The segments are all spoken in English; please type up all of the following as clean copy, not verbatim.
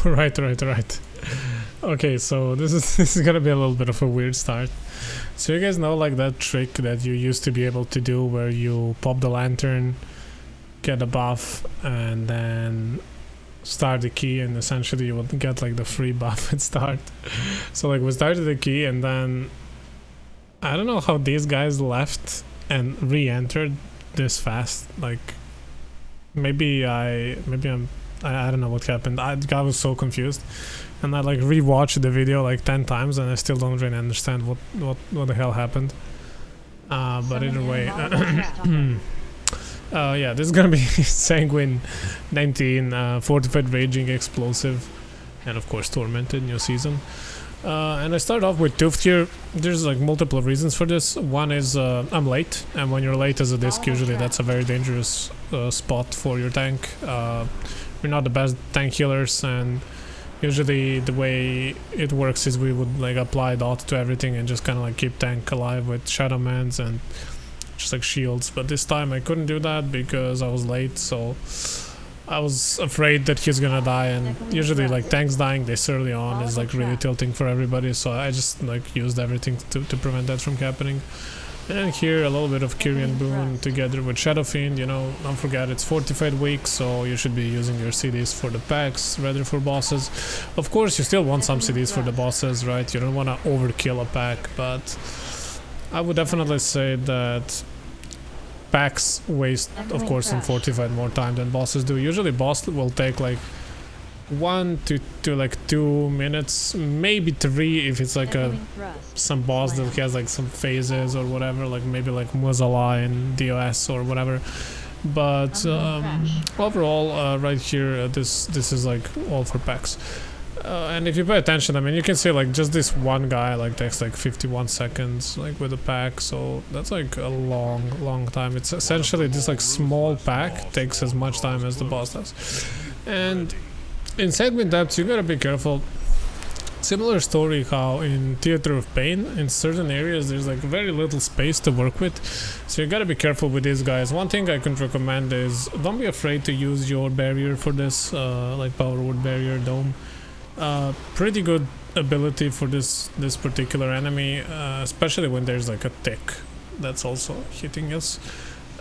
Right. Okay, so this is gonna be a little bit of a weird start. So you guys know like that trick that you used to be able to do where you pop the lantern, get a buff, and then start the key, and essentially you would get like the free buff at start. So like we started the key, and then I don't know how these guys left and re-entered this fast. Like maybe I don't know what happened. I was so confused, and I like rewatched the video like 10 times, and I still don't really understand what the hell happened. But either way, yeah, this is gonna be Sanguine 19, Fortified Raging Explosive, and of course Tormented new season. And I start off with Tuft here. There's like multiple reasons for this. One is I'm late, and when you're late as a disc, usually that's a very dangerous spot for your tank. We're not the best tank healers, and usually the way it works is we would like apply dot to everything and just kind of like keep tank alive with Shadowlands and just like shields. But this time I couldn't do that because I was late, so I was afraid that he's gonna die, and usually like tanks dying this early on is like really tilting for everybody, so I just like used everything to prevent that from happening. And then here a little bit of Kyrian boon together with Shadow Fiend. You know, don't forget it's Fortified week, so you should be using your CDs for the packs rather for bosses. Of course you still want some CDs for the bosses, right? You don't want to overkill a pack, but I would definitely say that packs waste, of course, in Fortified more time than bosses do. Usually boss will take like 1 to like 2 minutes, maybe 3 if it's like some boss that has like some phases or whatever, like maybe like Muzala and DOS or whatever. But overall, right here, this is like all for packs. And if you pay attention, I mean, you can see like just this one guy like takes like 51 seconds like with a pack, so that's like a long time. It's essentially this like small pack takes as much time as the boss does. And in Sanguine depths you gotta be careful. Similar story how in Theater of Pain, in certain areas there's like very little space to work with, so you gotta be careful with these guys. One thing I can recommend is don't be afraid to use your barrier for this, like Power Word Barrier, Dome. Pretty good ability for this particular enemy, especially when there's like a tick that's also hitting us.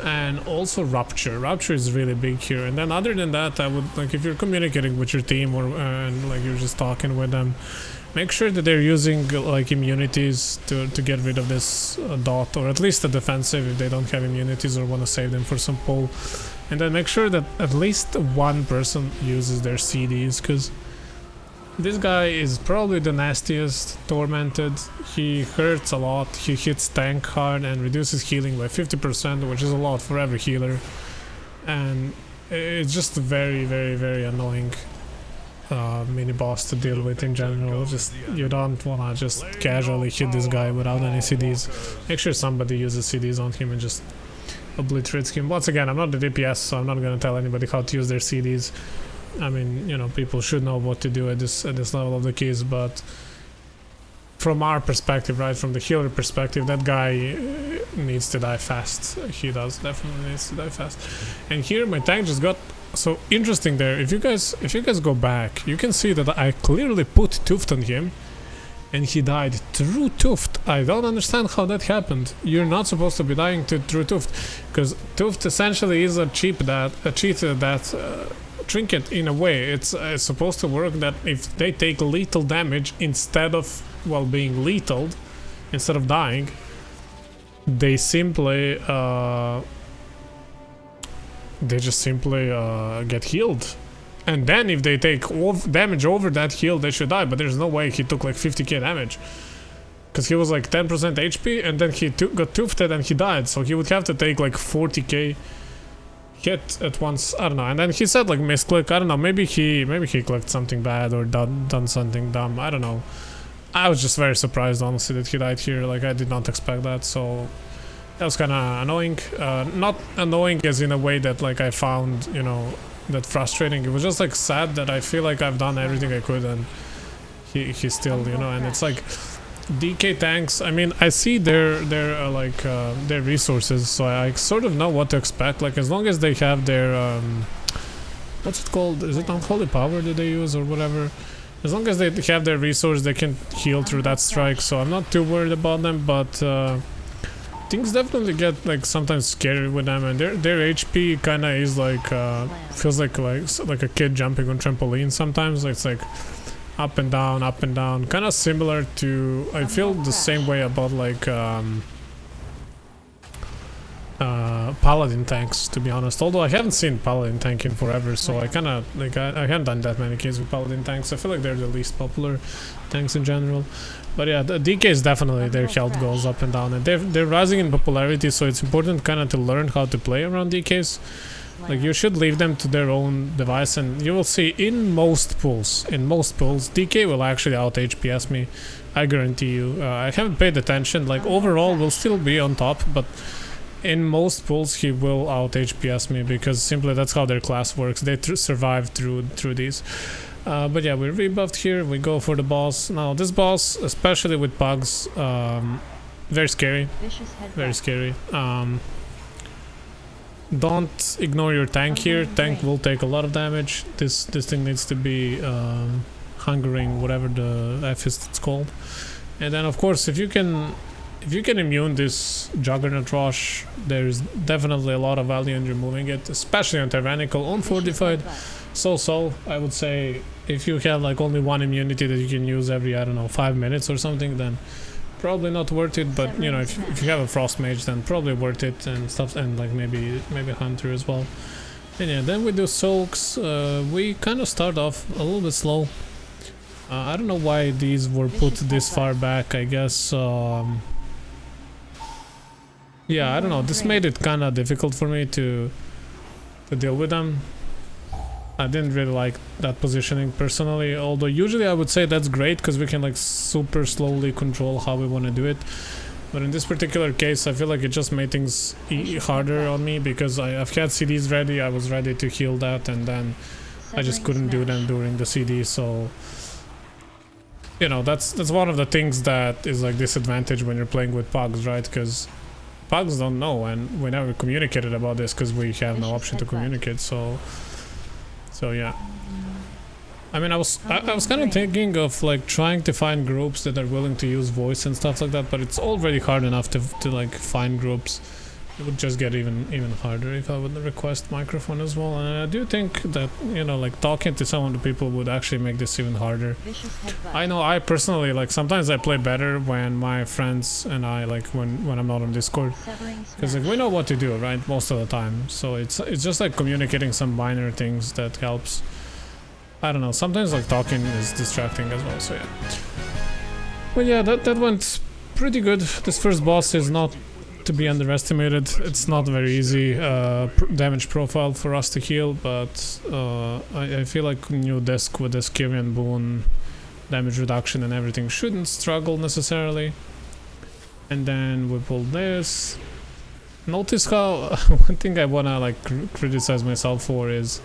And also Rupture is really big here. And then other than that, I would like, if you're communicating with your team or and like you're just talking with them, make sure that they're using like immunities to get rid of this dot, or at least a defensive if they don't have immunities or want to save them for some pull. And then make sure that at least one person uses their CDs, because this guy is probably the nastiest. Tormented. He hurts a lot, he hits tank hard and reduces healing by 50%, which is a lot for every healer. And it's just a very annoying mini boss to deal with in general. Just you don't wanna just casually hit this guy without any CDs. Make sure somebody uses CDs on him and just obliterates him. Once again, I'm not the DPS, so I'm not gonna tell anybody how to use their CDs. I mean, you know, people should know what to do at this level of the keys, but from our perspective, right, from the healer perspective, that guy needs to die fast. He definitely needs to die fast. And here my tank just got so interesting there. If you guys go back, you can see that I clearly put Tuft on him and he died through Tuft. I don't understand how that happened. You're not supposed to be dying through Tuft, because Tuft essentially is a cheat that trinket in a way. It's supposed to work that if they take lethal damage instead of, well, being lethaled, instead of dying, they just simply get healed. And then if they take damage over that heal, they should die. But there's no way he took like 50k damage, because he was like 10% HP and then he got tufted and he died, so he would have to take like 40k hit at once. I don't know. And then he said like misclick. I don't know, maybe he clicked something bad or done something dumb. I don't know. I was just very surprised honestly that he died here. Like I did not expect that, so that was kind of annoying. Not annoying as in a way that like I found, you know, that frustrating. It was just like sad that I feel like I've done everything I could and he still, you know. And it's like DK tanks, I mean, I see their resources, so I sort of know what to expect. Like as long as they have their what's it called? Is it Unholy Power that they use or whatever? As long as they have their resource, they can heal through that strike, so I'm not too worried about them, but things definitely get like sometimes scary with them, and their HP kinda is like feels like a kid jumping on trampoline sometimes. It's like up and down, kinda similar to, I feel the same way about like paladin tanks, to be honest, although I haven't seen paladin tank in forever, so I kinda like I haven't done that many kills with paladin tanks. I feel like they're the least popular tanks in general. But yeah, the DKs definitely, their health goes up and down, and they're rising in popularity, so it's important kind of to learn how to play around DKs. Like, you should leave them to their own device, and you will see in most pools, DK will actually out HPS me, I guarantee you. I haven't paid attention, like overall we'll still be on top, but in most pools he will out HPS me, because simply that's how their class works. They survive through these. But yeah, we're rebuffed here, we go for the boss. Now this boss, especially with pugs, very scary, very scary. Don't ignore your tank here, tank will take a lot of damage. This thing needs to be hungering, whatever the Affix it's called. And then of course, if you can immune this Juggernaut Rush, there's definitely a lot of value in removing it, especially on Tyrannical. On Fortified, so I would say if you have like only one immunity that you can use every, I don't know, 5 minutes or something, then probably not worth it. But you know, if you have a Frost Mage, then probably worth it and stuff, and like maybe Hunter as well. And yeah, then we do Soaks. We kind of start off a little bit slow. I don't know why these were put this far back, I guess. Yeah, I don't know, this made it kind of difficult for me to deal with them. I didn't really like that positioning personally, although usually I would say that's great because we can like super slowly control how we want to do it. But in this particular case, I feel like it just made things harder on me, because I've had CDs ready, I was ready to heal that, and then I just couldn't do them during the CD. So you know, that's one of the things that is like disadvantage when you're playing with pugs, right? Because pugs don't know, and we never communicated about this because we have no option to communicate. So yeah, I mean, I was kind of thinking of like trying to find groups that are willing to use voice and stuff like that, but it's already hard enough to like find groups. It would just get even harder if I would request microphone as well. And I do think that, you know, like talking to some of the people would actually make this even harder. I know I personally, like, sometimes I play better when my friends and I, like, when I'm not on Discord, because like we know what to do, right, most of the time. So it's just like communicating some minor things that helps. I don't know, sometimes like talking is distracting as well. So yeah, but yeah, that went pretty good. This first boss is not to be underestimated. It's not very easy damage profile for us to heal, but I feel like new disc with this Kyrian boon, damage reduction and everything shouldn't struggle necessarily. And then we pull this. Notice how one thing I wanna like criticize myself for is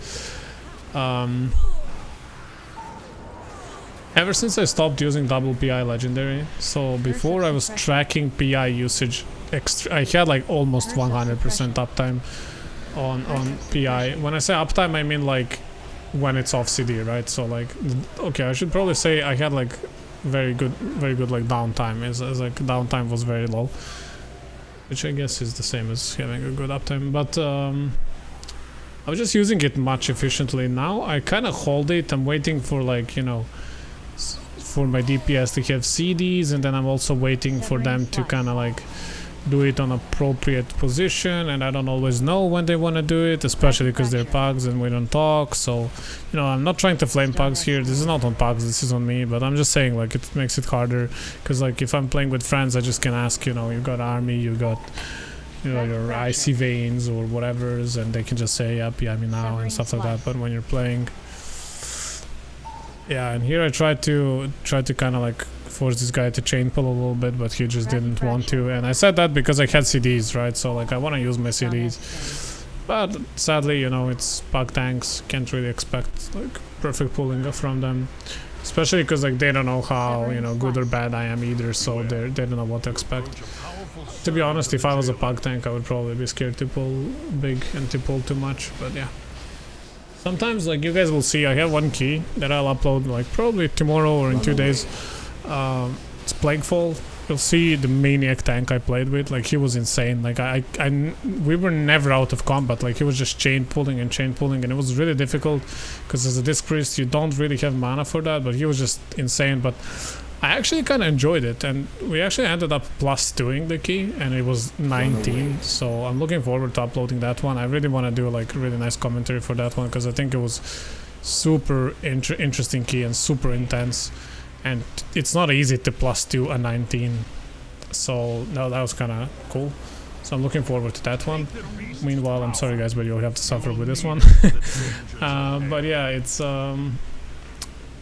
ever since I stopped using double PI legendary, so before I was tracking PI usage I had like almost 100% uptime on PI. When I say uptime, I mean like when it's off CD, right? So like, okay, I should probably say I had like very good like downtime. Is like downtime was very low, which I guess is the same as having a good uptime. But I was just using it much efficiently. Now I kind of hold it. I'm waiting for like, you know, for my DPS to have CDs, and then I'm also waiting for them to kind of like do it on appropriate position, and I don't always know when they want to do it, especially because they're pugs and we don't talk. So, you know, I'm not trying to flame pugs here. This is not on pugs, this is on me, but I'm just saying like it makes it harder, because like if I'm playing with friends, I just can ask, you know, you got army, you got, you know, your icy veins or whatever's, and they can just say, yep, yeah, me now and stuff like that. But when you're playing, yeah, and here I tried to kind of like force this guy to chain pull a little bit, but he just didn't want to. And I said that because I had CDs, right? So like I want to use my CDs, but sadly, you know, it's pug tanks, can't really expect like perfect pulling from them, especially because like they don't know how, you know, good or bad I am either, so they don't know what to expect. To be honest, if I was a pug tank, I would probably be scared to pull big and to pull too much, but yeah. Sometimes, like, you guys will see, I have one key that I'll upload, like, probably tomorrow or in 2 days. It's Plaguefall. You'll see the maniac tank I played with. Like, he was insane. Like, we were never out of combat. Like, he was just chain pulling, and it was really difficult because as a disc priest, you don't really have mana for that. But he was just insane. But I actually kind of enjoyed it, and we actually ended up +2ing the key, and it was 19. So I'm looking forward to uploading that one. I really want to do like really nice commentary for that one because I think it was super interesting key and super intense, and it's not easy to +2 a 19. So no, that was kind of cool. So I'm looking forward to that one. Meanwhile, I'm sorry guys, but you'll have to suffer with this one. But yeah, it's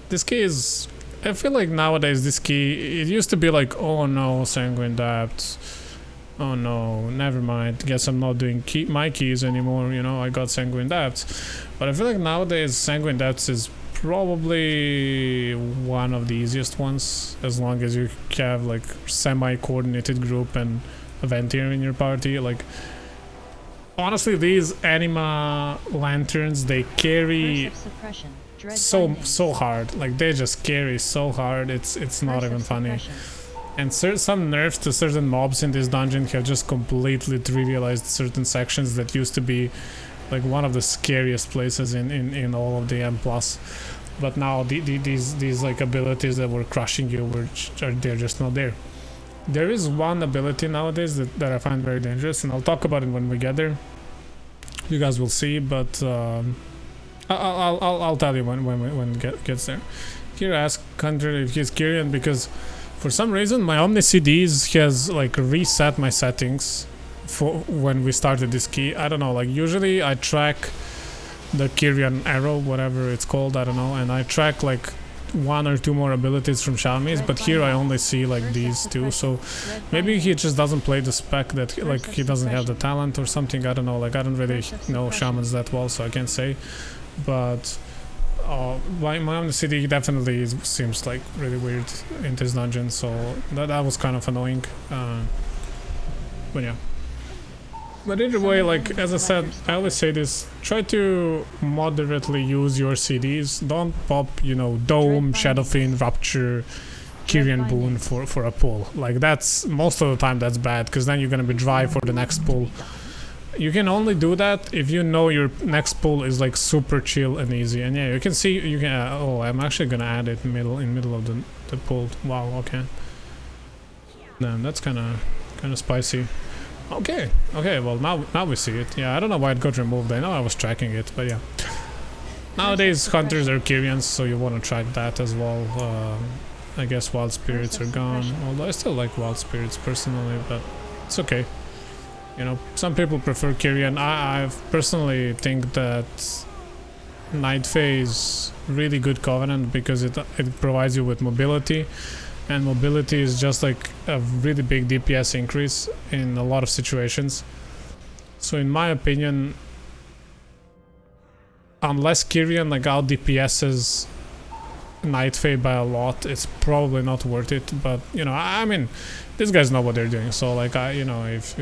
this key is. I feel like nowadays this key, it used to be like, oh no, Sanguine Depths. Oh no, never mind. Guess I'm not doing my keys anymore, you know, I got Sanguine Depths. But I feel like nowadays Sanguine Depths is probably one of the easiest ones, as long as you have like semi-coordinated group and a Ventier in your party. Like, honestly, these Anima Lanterns, they carry so hard. Like, they just carry so hard, it's not even funny. And some nerfs to certain mobs in this dungeon have just completely trivialized certain sections that used to be like one of the scariest places in all of the M+. But now these like abilities that were crushing you they're just not there. There is one ability nowadays that I find very dangerous, and I'll talk about it when we get there. You guys will see, but I'll tell you when it gets there. Here, ask Hunter if he's Kyrian, because for some reason my Omni CDs has like reset my settings for when we started this key. I don't know, like usually I track the Kyrian arrow, whatever it's called, I don't know, and I track like 1 or 2 more abilities from Xiaomi's, but here I only see like these 2, so maybe he just doesn't play the spec, that like he doesn't have the talent or something, I don't know, like I don't really know shamans that well, so I can't say. But my Omni CD definitely seems like really weird in this dungeon, so that was kind of annoying. But yeah. But either way, like as I said, I always say this: try to moderately use your CDs. Don't pop, you know, Dome, Shadowfiend, Rupture, Kyrian Boon for a pull. Like that's most of the time that's bad, because then you're gonna be dry for the next pull. You can only do that if you know your next pull is like super chill and easy. And yeah, you can see you can. Oh, I'm actually gonna add it in middle of the pull. Wow. Okay. Damn, that's kind of spicy. Okay. Well, now we see it. Yeah, I don't know why it got removed. I know I was tracking it, but yeah. Nowadays hunters are Kyrians, so you want to track that as well. I guess wild spirits are gone. Although I still like wild spirits personally, but it's okay. You know, some people prefer Kyrian. I personally think that Night Fae is really good Covenant because it provides you with mobility, and mobility is just like a really big DPS increase in a lot of situations. So in my opinion, unless Kyrian like out DPS's Night Fae by a lot, it's probably not worth it. But you know, I mean, these guys know what they're doing, so like you know, if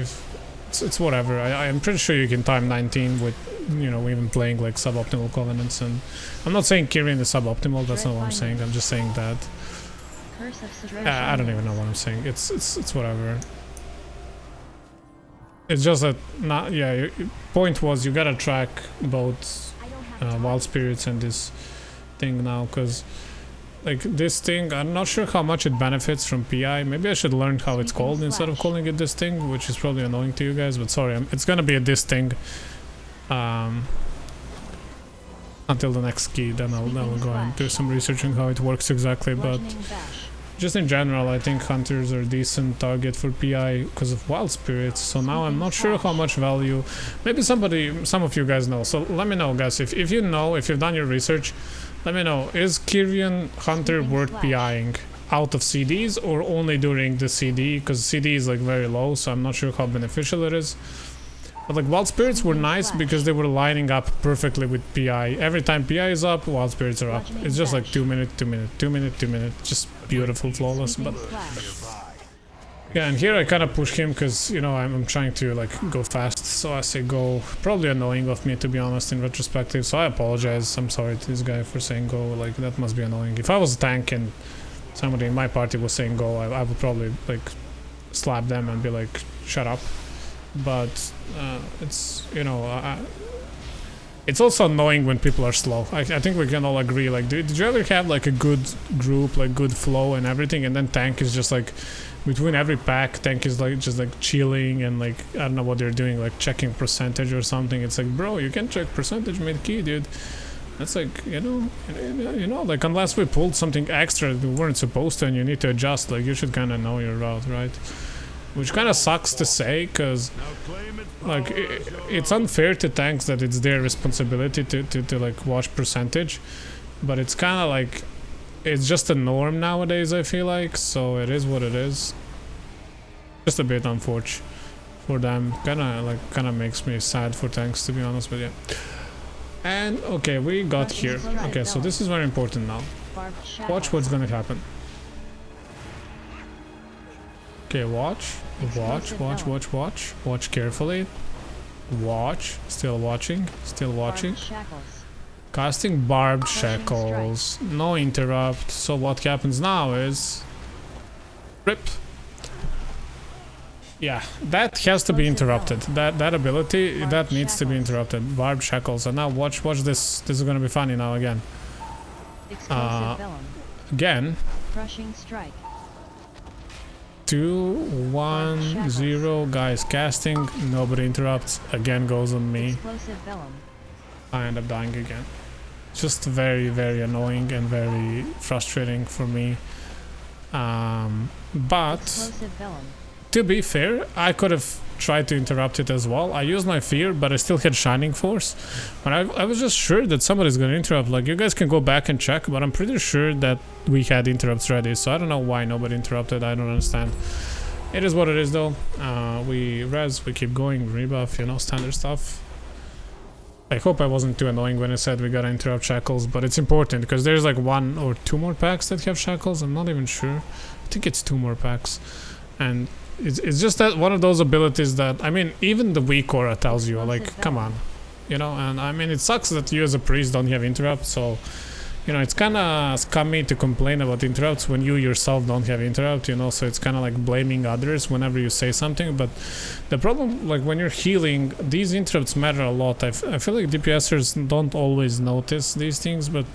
it's whatever. I'm pretty sure you can time 19 with, you know, even playing like suboptimal Covenants. And I'm not saying Kyrian is suboptimal, that's not what I'm saying. I'm just saying that I don't even know what I'm saying. It's whatever. It's just that point was you gotta track both wild spirits and this thing now, because like this thing, I'm not sure how much it benefits from PI. Maybe I should learn how it's called instead of calling it this thing, which is probably annoying to you guys, but sorry, it's gonna be a this thing until the next key. Then I'll go and do some research on how it works exactly. But just in general, I think hunters are a decent target for PI because of wild spirits. So now I'm not sure how much value. Maybe some of you guys know. So let me know, guys, if you know, if you've done your research. Let me know, is Kyrian Hunter worth PIing out of CDs or only during the CD? Because CD is like very low, so I'm not sure how beneficial it is. But like Wild Spirits were nice because they were lining up perfectly with PI. Every time PI is up, Wild Spirits are up. It's just like 2 minute, 2 minute, 2 minute, 2 minute. Just beautiful, flawless. But Yeah, and here I kind of push him because, you know, I'm trying to like go fast, so I say go. Probably annoying of me, to be honest, in retrospective, so I apologize. I'm sorry to this guy for saying go, like that must be annoying. If I was a tank and somebody in my party was saying go, I would probably like slap them and be like, shut up. But it's, you know, it's also annoying when people are slow. I think we can all agree, like, did you ever have like a good group, like good flow and everything, and then tank is just like, between every pack, tank is like just like chilling and like, I don't know what they're doing, like checking percentage or something. It's like, bro, you can check percentage mid-key, dude. That's like, you know, like unless we pulled something extra that we weren't supposed to and you need to adjust, like you should kind of know your route, right? Which kind of sucks to say, because like it's unfair to tanks that it's their responsibility to like watch percentage, but it's kind of like, it's just a norm nowadays, I feel like, so it is what it is. Just a bit unfortunate for them. Kind of makes me sad for tanks, to be honest, but yeah. And okay, we got here. Okay, so this is very important now. Watch what's gonna happen. Okay, watch carefully. Watch, still watching. Casting barbed shackles, no interrupt. So what happens now is rip. Yeah, that has to be interrupted. That ability, that needs to be interrupted. Barbed shackles. And now watch this. This is gonna be funny now again. Again. Crushing strike. 2, 1, 0. Guys, casting. Nobody interrupts. Again goes on me. I end up dying again. Just very, very annoying and very frustrating for me. But to be fair, I could have tried to interrupt it as well. I used my fear, but I still had Shining Force. But I was just sure that somebody's gonna interrupt. Like, you guys can go back and check, but I'm pretty sure that we had interrupts ready. So I don't know why nobody interrupted. I don't understand. It is what it is, though. We res, we keep going, rebuff, you know, standard stuff. I hope I wasn't too annoying when I said we gotta interrupt shackles, but it's important because there's like 1 or 2 more packs that have shackles. I'm not even sure. I think it's 2 more packs, and it's just that one of those abilities that, I mean, even the weak aura tells you, like, come on, you know. And I mean, it sucks that you as a priest don't have interrupts, so, you know, it's kind of scummy to complain about interrupts when you yourself don't have interrupt, you know. So it's kind of like blaming others whenever you say something. But the problem, like when you're healing, these interrupts matter a lot. I feel like DPSers don't always notice these things, but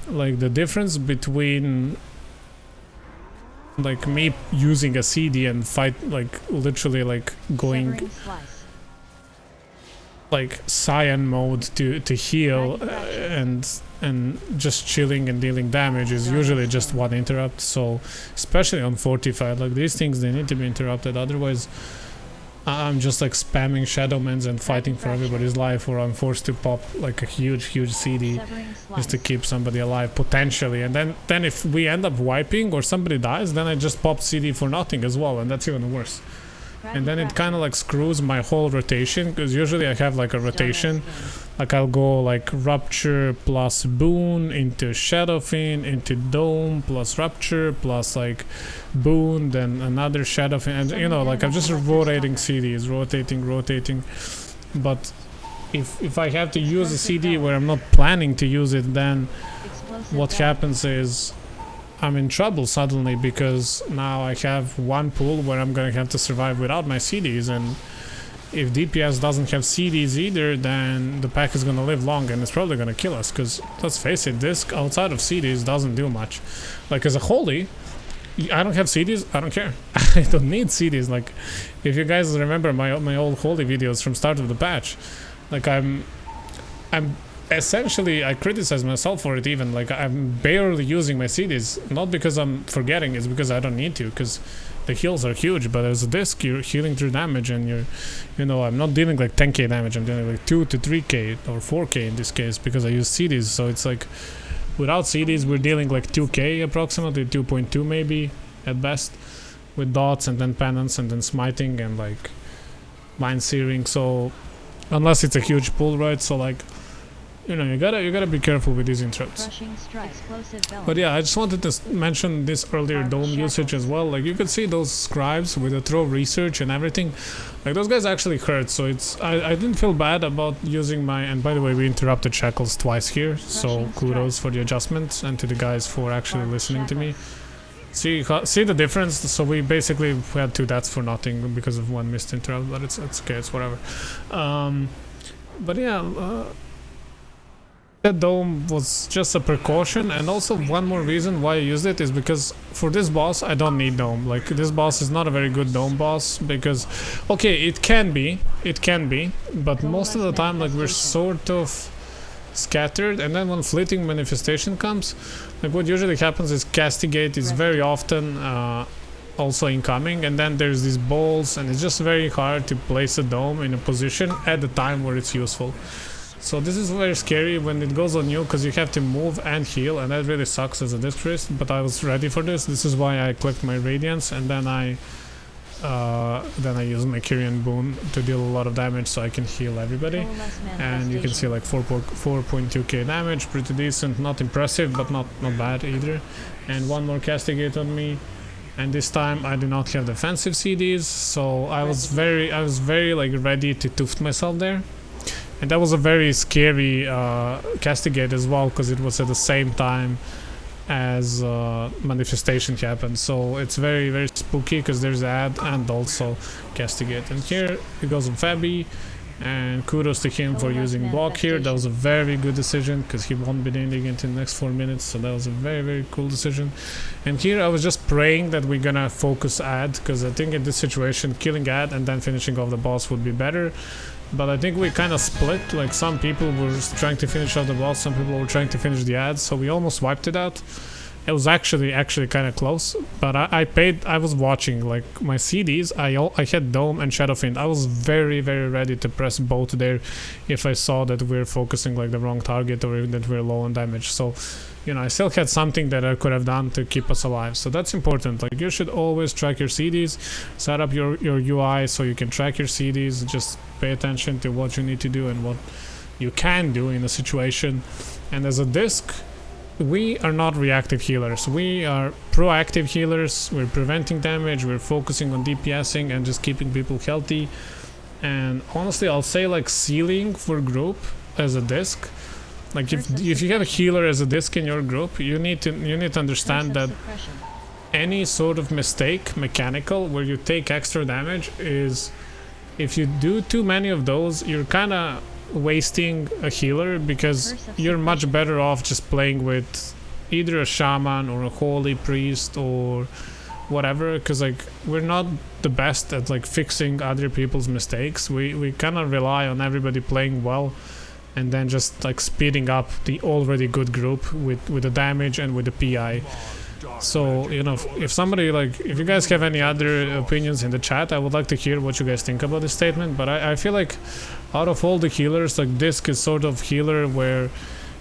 like the difference between like me using a CD and fight, like literally like going like cyan mode to heal and just chilling and dealing damage is usually just 1 interrupt. So especially on Fortified, like these things, they need to be interrupted, otherwise I'm just like spamming Shadowlands and fighting for everybody's life, or I'm forced to pop like a huge CD just to keep somebody alive potentially. And then if we end up wiping or somebody dies, then I just pop CD for nothing as well, and that's even worse. And then it kind of like screws my whole rotation, because usually I have like a rotation, like I'll go like Rupture plus Boon into Shadow Fiend into Dome plus Rupture plus like Boon, then another Shadow Fiend, and you know, like I'm just rotating CDs, rotating. But if I have to use a CD where I'm not planning to use it, then what happens is I'm in trouble suddenly, because now I have 1 pool where I'm gonna have to survive without my CDs, and if DPS doesn't have CDs either, then the pack is gonna live long and it's probably gonna kill us, because let's face it, this outside of CDs doesn't do much. Like as a holy, I don't have CDs, I don't care. I don't need CDs. Like if you guys remember my old holy videos from start of the patch, like I'm essentially, I criticize myself for it even, like I'm barely using my CDs, not because I'm forgetting, it's because I don't need to, because the heals are huge. But as a disc, you're healing through damage, and you know, I'm not dealing like 10k damage, I'm dealing like 2 to 3k or 4k in this case, because I use CDs. So it's like, without CDs we're dealing like 2k approximately, 2.2 maybe at best, with dots and then penance and then smiting and like mind searing. So unless it's a huge pull, right? So like you know, you gotta be careful with these intros. But yeah, I just wanted to mention this earlier dome usage as well. Like you could see those scribes with the throw research and everything. Like those guys actually hurt, so it's I didn't feel bad about using my. And by the way, we interrupted Shackles twice here, so kudos for the adjustments and to the guys for actually listening to me. See the difference? So we basically had 2 deaths for nothing because of 1 missed interrupt, but it's okay, it's whatever. But yeah. That dome was just a precaution, and also one more reason why I used it is because for this boss I don't need dome. Like this boss is not a very good dome boss because, okay, it can be, but most of the time like we're sort of scattered, and then when fleeting manifestation comes, like what usually happens is castigate is very often also incoming, and then there's these balls, and it's just very hard to place a dome in a position at the time where it's useful. So this is very scary when it goes on you, because you have to move and heal, and that really sucks as a disc priest, but I was ready for this. This is why I clicked my radiance, and then I use my Kyrian boon to deal a lot of damage so I can heal everybody. And you can see like 4.2k damage, pretty decent, not impressive but not bad either. And 1 more castigate on me, and this time I do not have defensive CDs, so I was very like ready to tuft myself there. And that was a very scary castigate as well, because it was at the same time as manifestation happened. So it's very spooky because there's ad and also castigate. And here it goes on Fabi, and kudos to him for using block here. That was a very good decision because he won't be dealing it in the next 4 minutes. So that was a very cool decision. And here I was just praying that we're gonna focus ad, because I think in this situation killing ad and then finishing off the boss would be better. But I think we kind of split, like some people were trying to finish off the boss, some people were trying to finish the ads, so we almost wiped it out. It was actually kind of close, but I was watching, like my CDs, I had Dome and Shadow Fiend. I was very ready to press both there if I saw that we're focusing like the wrong target or even that we're low on damage. So, you know, I still had something that I could have done to keep us alive. So that's important. Like you should always track your CDs, set up your UI so you can track your CDs, just pay attention to what you need to do and what you can do in a situation. And as a disc, we are not reactive healers, we are proactive healers. We're preventing damage, we're focusing on DPSing and just keeping people healthy. And honestly, I'll say like ceiling for group as a disc, like if you have a healer as a disc in your group, you need to understand that any sort of mistake mechanical where you take extra damage is, if you do too many of those, you're kind of wasting a healer, because you're much better off just playing with either a shaman or a holy priest or whatever, because like we're not the best at like fixing other people's mistakes. We kind of rely on everybody playing well and then just like speeding up the already good group with the damage and with the PI. So, you know, if somebody, like, if you guys have any other opinions in the chat, I would like to hear what you guys think about this statement. But I feel like out of all the healers, like disc is sort of healer where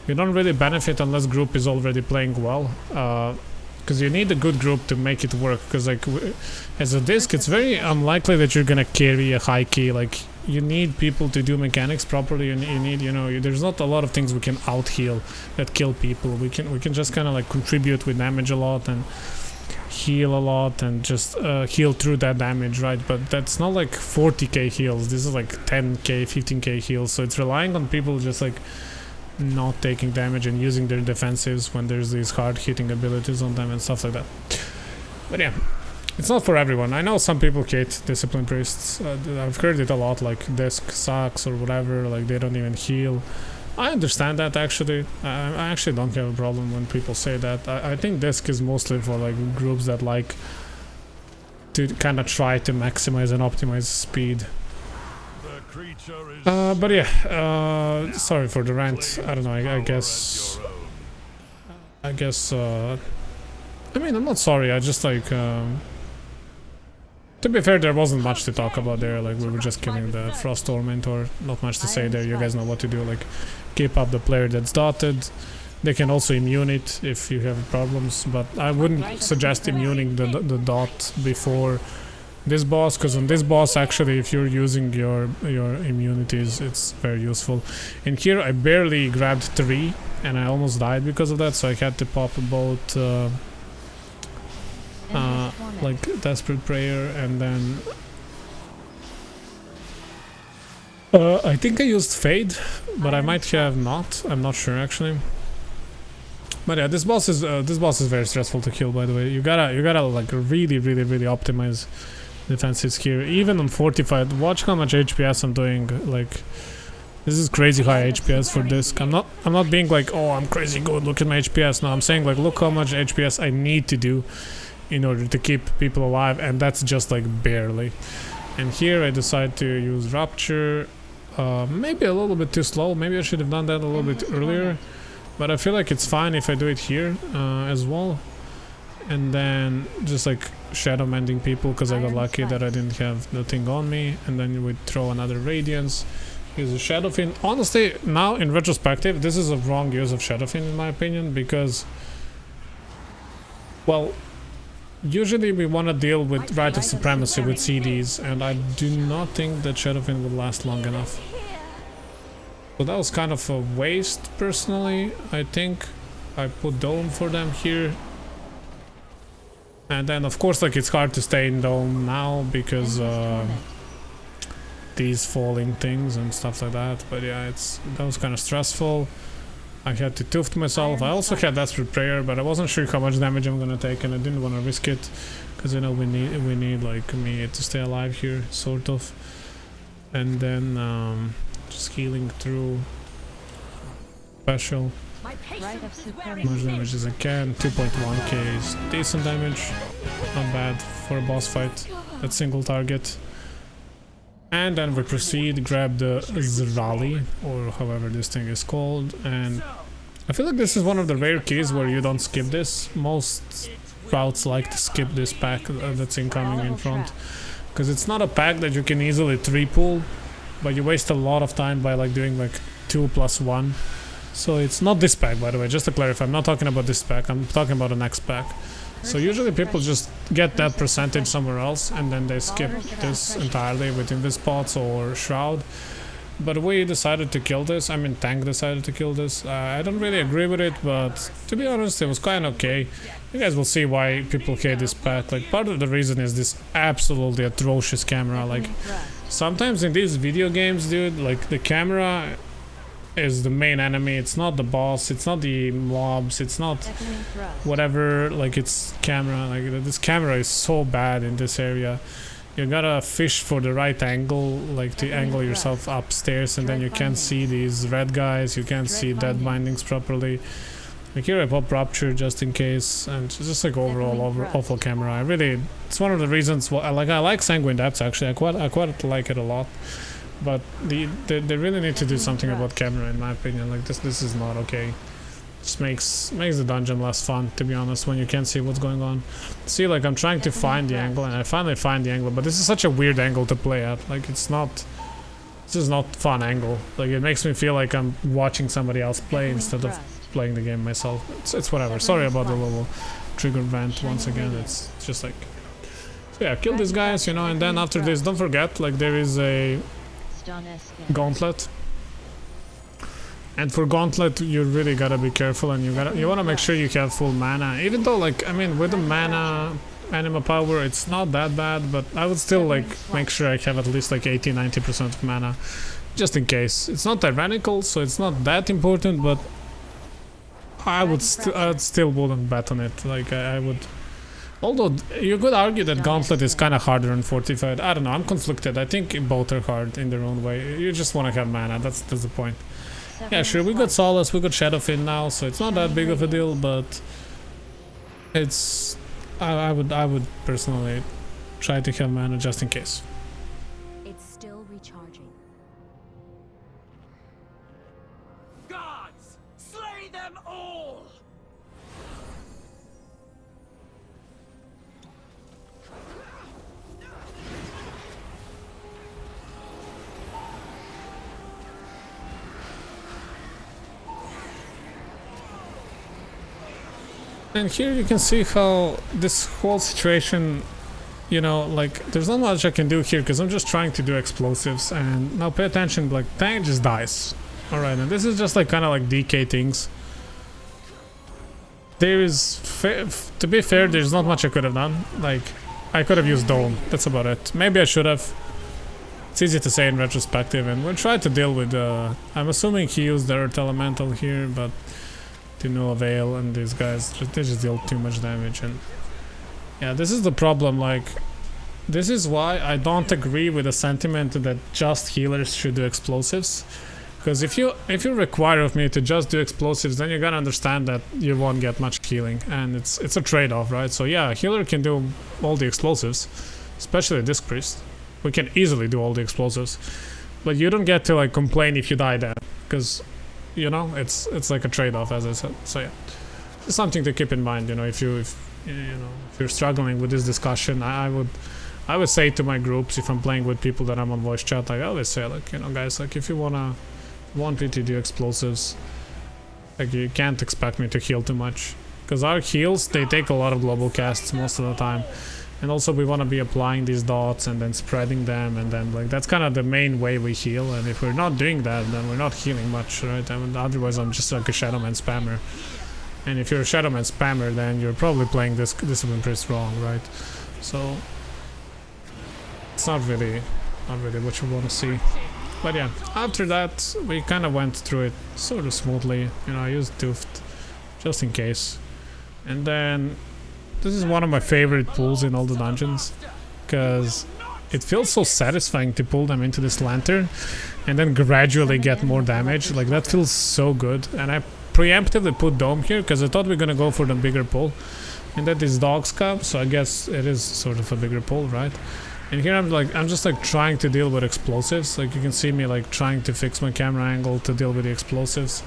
you don't really benefit unless group is already playing well, because you need a good group to make it work. Because like as a disc, it's very unlikely that you're gonna carry a high key. Like you need people to do mechanics properly, and you need, you know, there's not a lot of things we can out heal that kill people. We can just kind of like contribute with damage a lot and heal a lot and just heal through that damage, right? But that's not like 40k heals. This is like 10k 15k heals, so it's relying on people just like not taking damage and using their defensives when there's these hard hitting abilities on them and stuff like that. But yeah, it's not for everyone. I know some people hate discipline priests. I've heard it a lot, like disc sucks or whatever, like they don't even heal. I understand that actually. I actually don't have a problem when people say that. I think disc is mostly for like groups that like to kind of try to maximize and optimize speed. But yeah, sorry for the rant. I don't know, I guess I mean, I'm not sorry, I just like to be fair, there wasn't much to talk about there. Like we were just killing the Frost Torment, or not much to say there. You guys know what to do. Like keep up the player that's dotted. They can also immune it if you have problems, but I wouldn't suggest immuning the dot before this boss, because on this boss actually if you're using your immunities it's very useful. In here I barely grabbed 3 and I almost died because of that, so I had to pop both like Desperate Prayer, and then I think I used Fade, but I might have not. I'm not sure actually. But yeah, this boss is very stressful to kill. By the way, you gotta like really optimize defenses here. Even on Fortified, watch how much HPS I'm doing. Like, this is crazy high HPS for this. I'm not being like, oh, I'm crazy good, look at my HPS. No, I'm saying like, look how much HPS I need to do in order to keep people alive, and that's just like barely. And here I decide to use Rupture. Maybe a little bit too slow. Maybe I should have done that a little bit earlier. But I feel like it's fine if I do it here as well. And then just like shadow mending people, because I got lucky that I didn't have the thing on me. And then we throw another Radiance. Use a Shadow Fin. Honestly, now in retrospective, this is a wrong use of Shadow Fin in my opinion, because, well, usually we want to deal with Right of Supremacy with CDs, and I do not think that Shadow Fin will last long enough. So that was kind of a waste, personally. I think I put Dome for them here. And then, of course, like, it's hard to stay in Dome now because these falling things and stuff like that. But yeah, that was kind of stressful. I had to tooth myself. I also had Desperate Prayer, but I wasn't sure how much damage I'm gonna take, and I didn't want to risk it because you know we need like me to stay alive here, sort of. And then just healing through special. Much damage as I can. 2.1k is decent damage, not bad for a boss fight. That single target. And then we proceed, grab the Zrali, or however this thing is called, and I feel like this is one of the rare keys where you don't skip this. Most routes like to skip this pack that's incoming in front, because it's not a pack that you can easily 3-pull, but you waste a lot of time by like doing like 2+1. So it's not this pack, by the way, just to clarify, I'm not talking about this pack, I'm talking about the next pack. So usually people just get that percentage somewhere else and then they skip this entirely within the spots or Shroud. But we decided to kill this, I mean Tank decided to kill this. I don't really agree with it, but to be honest it was kind of okay. You guys will see why people hate this pack. Like, part of the reason is this absolutely atrocious camera. Like, sometimes in these video games, dude, like the camera is the main enemy. It's not the boss, it's not the mobs, it's not whatever, like it's camera. Like, this camera is so bad in this area. You gotta fish for the right angle, like to angle yourself upstairs, and then you can't see these red guys, you can't see dead bindings properly. Like, here I pop Rupture just in case, and just like overall awful camera. I really, it's one of the reasons why I like Sanguine Depths actually. I quite like it a lot. But they really need to do something about camera, in my opinion. Like, this is not okay. Just makes the dungeon less fun, to be honest, when you can't see what's going on. See, like, I'm trying to find the angle, and I finally find the angle, but this is such a weird angle to play at. Like, this is not fun angle. Like, it makes me feel like I'm watching somebody else play instead of playing the game myself. It's whatever. Sorry about the little trigger vent once again. It's just like, so yeah, kill these guys, you know, and then after this, don't forget, like, there is a Gauntlet, and for Gauntlet you really gotta be careful, and you wanna make sure you have full mana. Even though, like, I mean, with the mana anima power it's not that bad, but I would still like make sure I have at least like 80-90% of mana, just in case. It's not tyrannical, so it's not that important, but I still wouldn't bet on it. Like, I would. Although you could argue that Gauntlet is kind of harder and Fortified. I don't know, I'm conflicted. I think both are hard in their own way. You just want to have mana, that's the point. Yeah, sure, we got Solace, we got Shadowfin now, so it's not that big of a deal, but it's... I would personally try to have mana just in case. It's still recharging. Gods, slay them all! And here you can see how this whole situation you know, like, there's not much I can do here because I'm just trying to do explosives. And now pay attention, like, tank just dies. Alright, and this is just like kind of like DK things. There is, to be fair, there's not much I could have done. Like, I could have used Dome, that's about it. Maybe I should have. It's easy to say in retrospective, and we'll try to deal with, I'm assuming he used the Earth Elemental here, but to no avail, and these guys, they just deal too much damage. And yeah, this is the problem, like, this is why I don't agree with the sentiment that just healers should do explosives. Because if you require of me to just do explosives, then you gotta understand that you won't get much healing, and it's a trade-off, right? So yeah, a healer can do all the explosives, especially Disc Priest. We can easily do all the explosives, but you don't get to like complain if you die then, because you know it's like a trade-off, as I said. So yeah, it's something to keep in mind. You know, if you're struggling with this discussion, I would say to my groups, if I'm playing with people that I'm on voice chat, like I always say, like, you know, guys, like, if you want me to do explosives, like, you can't expect me to heal too much, because our heals, they take a lot of global casts most of the time, and also we want to be applying these dots and then spreading them, and then like that's kind of the main way we heal. And if we're not doing that, then we're not healing much, right? I mean, otherwise I'm just like a Shadowman spammer, and if you're a Shadowman spammer, then you're probably playing this Discipline Priest wrong, right? So it's not really what you want to see. But yeah, after that we kind of went through it sort of smoothly. You know, I used Tuft just in case, and then this is one of my favorite pulls in all the dungeons, because it feels so satisfying to pull them into this lantern and then gradually get more damage. Like, that feels so good. And I preemptively put Dome here because I thought we are gonna go for the bigger pull, and then these dogs come, so I guess it is sort of a bigger pull, right? And here I'm just like trying to deal with explosives. Like, you can see me like trying to fix my camera angle to deal with the explosives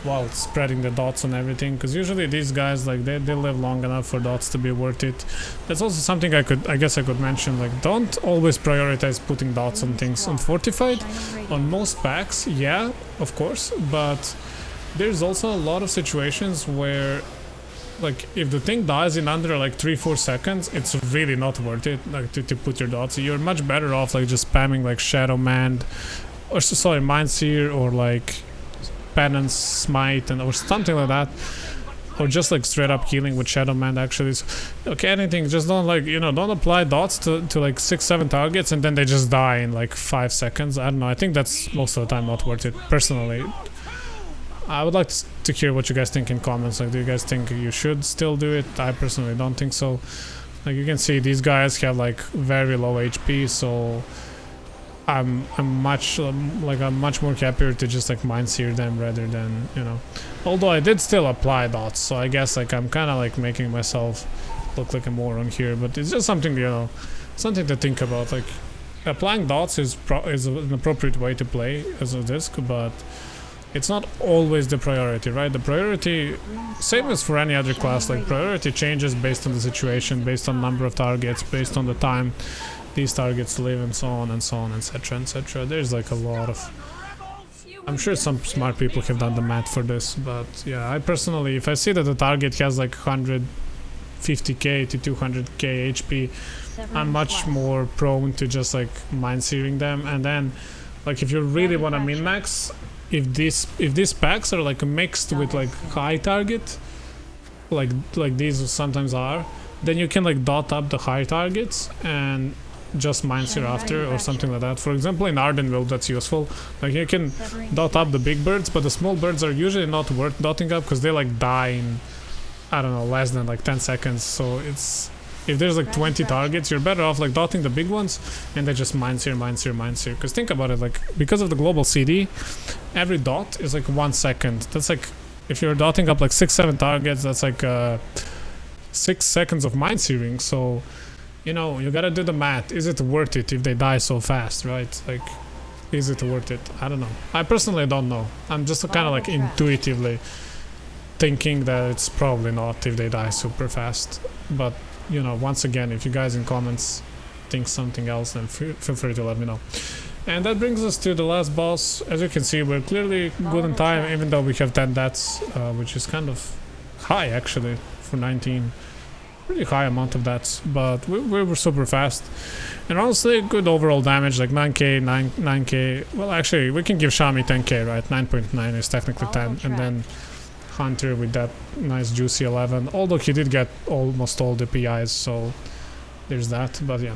while spreading the dots on everything, because usually these guys, like, they live long enough for dots to be worth it. That's also something I guess I could mention, like, don't always prioritize putting dots on things. On Fortified, on most packs, yeah, of course, but there's also a lot of situations where, like, if the thing dies in under like 3-4 seconds, it's really not worth it, like, to put your dots. You're much better off like just spamming like Shadow Man, or sorry, Mindseer, or like Penance Smite, and or something like that, or just like straight up healing with Shadow Man. Actually, so, okay, anything, just don't, like, you know, don't apply dots to like 6-7 targets and then they just die in like 5 seconds. I don't know, I think that's most of the time not worth it, personally. I would like to hear what you guys think in comments. Like, do you guys think you should still do it? I personally don't think so. Like, you can see these guys have like very low HP, so I'm much more happier to just like Mindseer them rather than, you know. Although I did still apply dots, so I guess like I'm kind of like making myself look like a moron here, but it's just something, you know, something to think about. Like, applying dots is an appropriate way to play as a disc, but it's not always the priority, right? The priority, same as for any other class, like, priority changes based on the situation, based on number of targets, based on the time these targets live, and so on and so on, etc, etc. There's like a lot of, I'm sure some smart people have done the math for this, but yeah, I personally, if I see that the target has like 150k to 200k HP, I'm much more prone to just like Mindseering them. And then, like, if you really want to min-max, if these packs are like mixed with like high target, like these sometimes are, then you can like dot up the high targets and just Mindseer after, or something like that. For example, in Arden build, that's useful. Like, you can dot up the big birds, but the small birds are usually not worth dotting up because they like die in, I don't know, less than like 10 seconds. So it's, if there's like 20 targets, you're better off like dotting the big ones and then just Mindseer, Mindseer, Mindseer. Because think about it, like, because of the global CD, every dot is like 1 second. That's like, if you're dotting up like 6-7 targets, that's like 6 seconds of Mindseering. So, you know, you gotta do the math. Is it worth it if they die so fast, right? Like, is it worth it? I don't know. I personally don't know. I'm just kind of like intuitively thinking that it's probably not if they die super fast. But, you know, once again, if you guys in comments think something else, then feel free to let me know. And that brings us to the last boss. As you can see, we're clearly good in time, even though we have 10 deaths, which is kind of high actually for 19. pretty high amount of that, but we were super fast. And honestly, good overall damage, like 9k, 9k. Well, actually, we can give Shami 10k, right? 9.9 is technically 10, and then Hunter with that nice juicy 11. Although he did get almost all the PIs, so there's that. But yeah,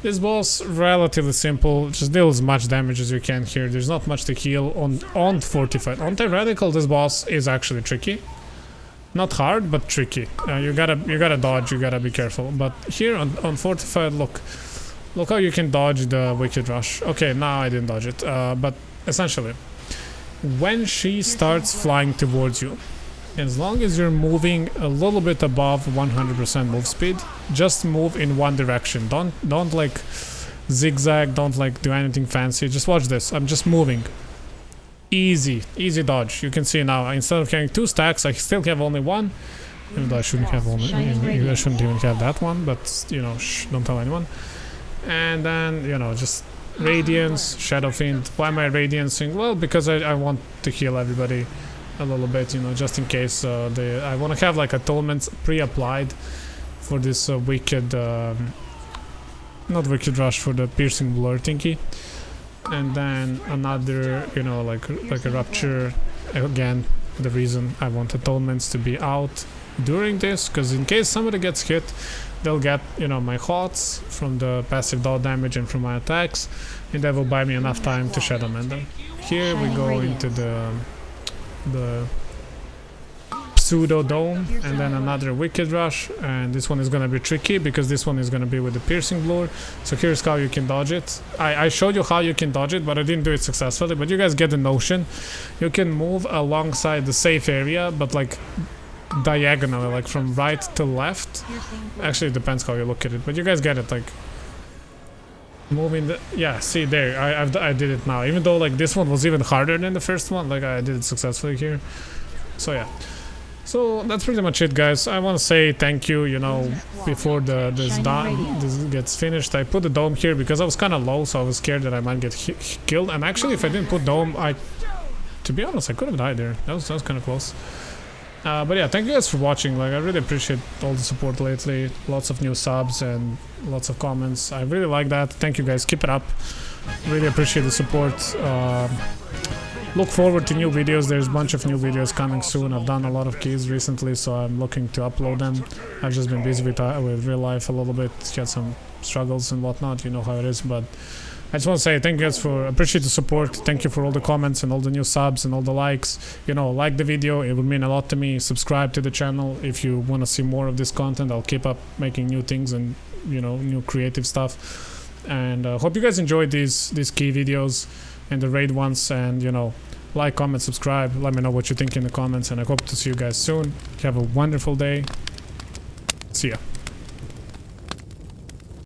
this boss relatively simple. Just deal as much damage as you can here. There's not much to heal on Fortified. On Tyrannical, this boss is actually tricky. Not hard, but tricky. You gotta dodge. You gotta be careful. But here on Fortified, look how you can dodge the Wicked Rush. Okay, now I didn't dodge it. But essentially, when she starts flying towards you, as long as you're moving a little bit above 100% move speed, just move in one direction. Don't like zigzag. Don't like do anything fancy. Just watch this. I'm just moving. Easy dodge. You can see now, instead of carrying 2 stacks, I still have only 1. Even though I shouldn't have only, I shouldn't even have that one, but you know, shh, don't tell anyone. And then, you know, just Radiance, Shadow Fiend. Why am I Radiancing? Well, because I want to heal everybody a little bit, you know, just in case I want to have like atonements pre-applied for this wicked, not Wicked Rush, for the Piercing Blur thingy. And then another, you know, like a Rupture. Again, the reason I want atonements to be out during this, because in case somebody gets hit, they'll get, you know, my HOTS from the passive dot damage and from my attacks, and that will buy me enough time to Shadow Mend them. Here we go into the pseudo dome, and then another Wicked Rush, and this one is gonna be tricky because this one is gonna be with the Piercing Blur. So here's how you can dodge it. I showed you how you can dodge it, but I didn't do it successfully, but you guys get the notion. You can move alongside the safe area, but like diagonally, like from right to left. Actually, it depends how you look at it, but you guys get it, like moving the, yeah, see there, I did it now, even though like this one was even harder than the first one, like I did it successfully here. So yeah, so that's pretty much it, guys. I want to say thank you, you know, before this gets finished. I put the dome here because I was kind of low, so I was scared that I might get killed. And actually, if I didn't put dome, to be honest, I could have died there. That was kind of close. But yeah, thank you guys for watching. Like, I really appreciate all the support lately. Lots of new subs and lots of comments. I really like that. Thank you guys. Keep it up. Really appreciate the support. Look forward to new videos. There's a bunch of new videos coming soon. I've done a lot of keys recently, so I'm looking to upload them. I've just been busy with real life a little bit. Had some struggles and whatnot. You know how it is, but I just want to say thank you guys for appreciate the support. Thank you for all the comments and all the new subs and all the likes. You know, like the video, it would mean a lot to me. Subscribe to the channel if you want to see more of this content. I'll keep up making new things and, you know, new creative stuff. And hope you guys enjoyed these key videos and the raid ones. And, you know, like, comment, subscribe. Let me know what you think in the comments. And I hope to see you guys soon. Have a wonderful day. See ya.